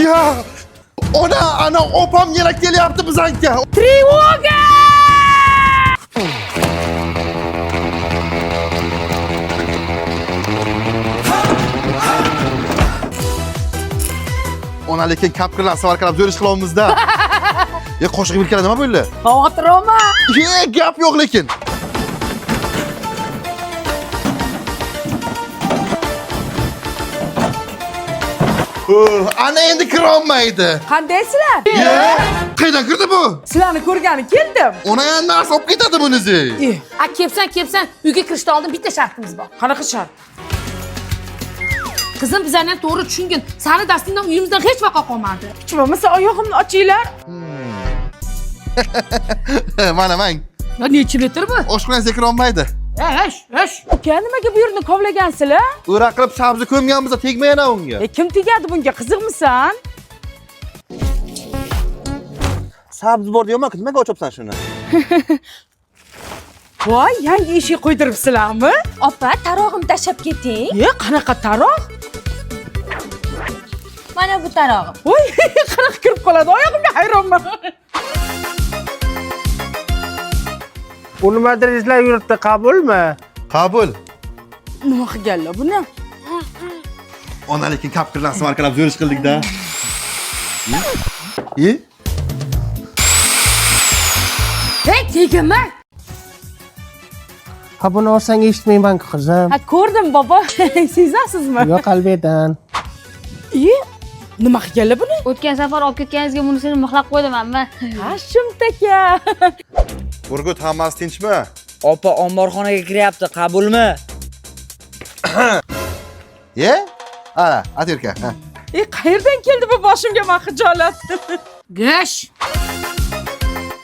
Ya! Ana opam yerak kelyapti bizanka. Trevoga! Ona lekin kapkirlar savarqalab zo'rish qilyapmiz-da. Ya qo'shiq bir kela nima bo'ldi? Xavotir olma. Gap yo'q lekin. Ana endi kira olmaydi. Qandaysizlar? Qaydan kirdi bu? Sizlarni ko'rgani keldim. Ona ham narsa olib ketadi bunisi. Kelsan. Uyga kirishdan oldin bitta shartimiz bor. Qanaqa shart? Qizim bizlarni ham to'g'ri tushungin. Sani dastingdan uyimizdan hech vaqo qolmadi. Hech bo'lmasa oyog'imni ochinglar. Mana mang. Ya necha metr bu? Oshxonasiga kira olmaydi. Esh. Uka, nimaga bu yerni kovlagansizlar? O'ra qilib sabzi ko'mganmizda tegmayana unga. Kim tegadi bunga? Qiziqmisan? Sabzi bor deyman, nimaga ochibsan shuni? Voy, yangi eshik qo'ydiribsizlarmi? Opa, tarog'imni tashlab keting. Qanaqa taroq? Mana bu tarog'im. Voy, qanaqa kirib qoladi? Oyog'imga hayronman. Uni madraslar yurtda qabulmi? Qabul. Nima qilganlar buni? Ona lekin kapkirlar savarqalab zo'rish qildik-da. Hey, tegma. Ha buni olsang eshitmayman-ku qizim. Ha, ko'rdim bobo. Sezasizmi? Yo'q qalbidan. Nima qilganlar buni? O'tgan safar olib ketganingizga bunisini mixlab qo'ydim-mi? Ha, shumtaka. Burgut, hammasi tinchmi? Opa omborxonaga kiryapti, qabulmi? Ana, atirka. Qayerdan keldi bu boshimga men xijolat? Gosh.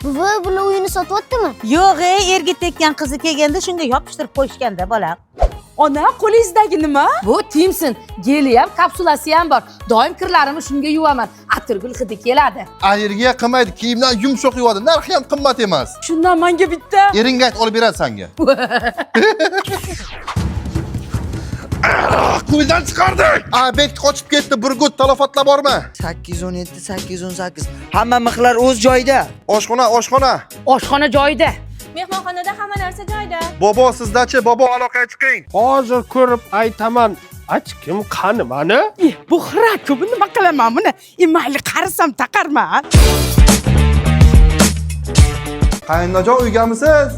Buvi buni uyini sotyaptimi? Yo'q, erga tekkan qizi kelganda shunga yopishtirib qo'yishganda bolam. Ona, qo'lingizdagi nima? Bu Timson. Geli ham, kapsulasi ham bor. Doim kirlarimni shunga yuvaman. Atirgul hidi keladi. Allergiya qilmaydi, kiyimdan yumshoq yuvadi. Narxi ham qimmat emas. Shundan menga bitta. Eringga ayt, olib beradi senga. Qo'ldan chiqardik. Bek qochib ketdi. Burgut, talofatlar bormi? 817, 818. Hamma mixlar o'z joyida. Oshxona. Oshxona joyida. Mehmonxonada hamma narsa joyida. Bobo sizdachi? Bobo aloqaga chiqing. Hozir ko'rib aytaman. Kim qani mani? Bu xira-ku, bu nima qilaman buni? Mayli qarasam taqarman. Qaynojon uygamisiz?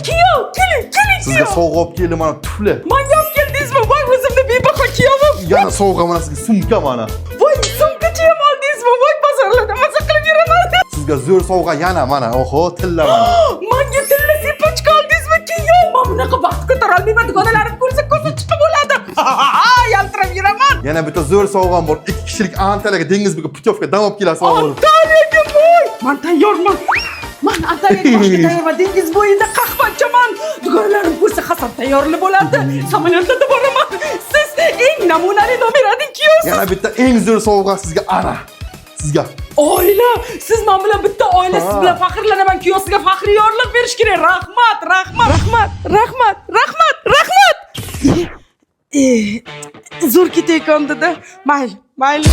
Kuyov, keling. Sizga sovg'a olib keldim mana tufli. Menga olib keldingizmi? Voy, o'zimni bebaho kuyovim. Yana sovg'a mana sizga sumka mana. Voy, sumkacha ham oldingizmi? Voy, bozorlarda maza qilib yuraman. Sizga zo'r sovg'a yana mana. Oho, tilla mana. Menga tilla sepachka oldingizmi, kuyov? Men bunaqa vaqt ko'tara olmayman. Dugonalarim ko'rsa ko'zi chiqib bo'ladi. Yaltirab yuraman. Yana bitta zo'r sovg'am bor. 2 kishilik Antaliyaga dengizga putyovka dam olib kelasiz. Antaliyaga voy. Men tayyorman. Men Antaliyaga boshqa tayyorman. Dengiz bo'yida qahva ichaman. Dugonalarim ko'rsa hasab tayyorlab bo'ladi. Samolyotlarda boraman. Siz eng namunali nomerani kuyovsiz. Yana bitta eng zo'r sovg'a sizga ana. Sizga. Oila, siz men bilan bitta oila, siz bilan faxrlanaman. Kuyovsiga faxriy yorliq berish kerak. Rahmat. Zo'r ketayotgandi-da. Mayli.